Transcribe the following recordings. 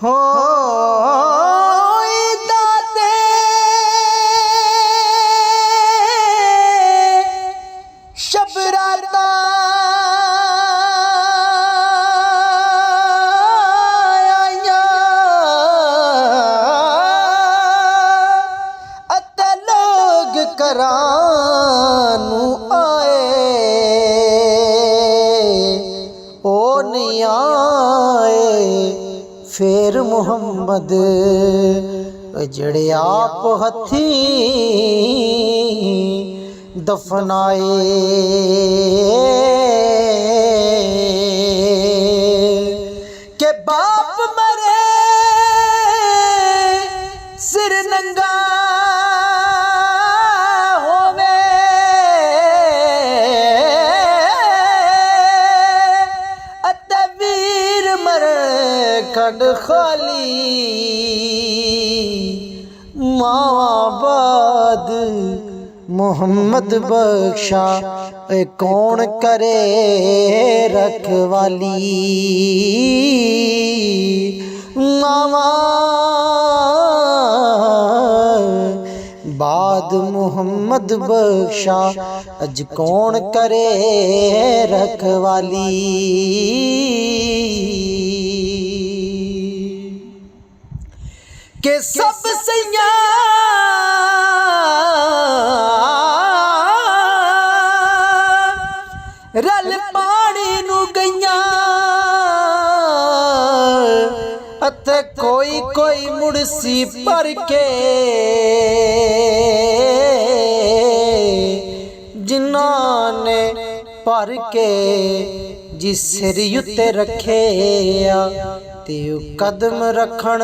हो दाते शबराता करानू आए ओ नहीं आए फिर मुहम्मद जड़े आप हथी दफनाए के बाप मरे सिर नंगा कड खाली मावाबाद मोहम्मद बख्शा कौन करे रखवाली मावा बाद मोहम्मद बख्शा अज कौन करे रखवाली के सब सैया रल पानी नू गईया अते कोई कोई मुड़सी पर के जिन्हां ने पर के जिस सिर उत्ते रखे ते कदम रखण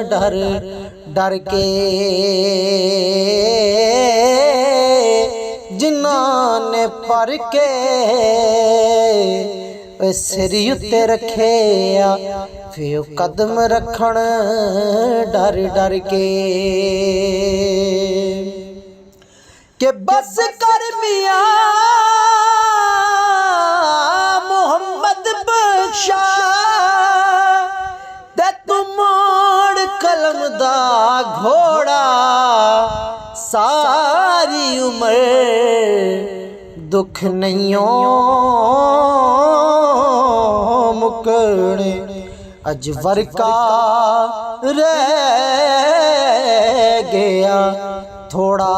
डर डर के जिन्हां ने पर के सिर उत्ते रखे फिर कदम रखण डर डर के बस कर मिया मोहम्मद बख्शा कलम दा घोड़ा सारी उम्र दुख नहीं मुकने अज वर्का रह गया थोड़ा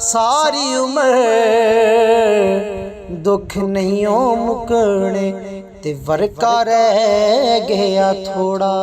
सारी उम्र दुख नहीं मुकने ते वर्का रह गया थोड़ा।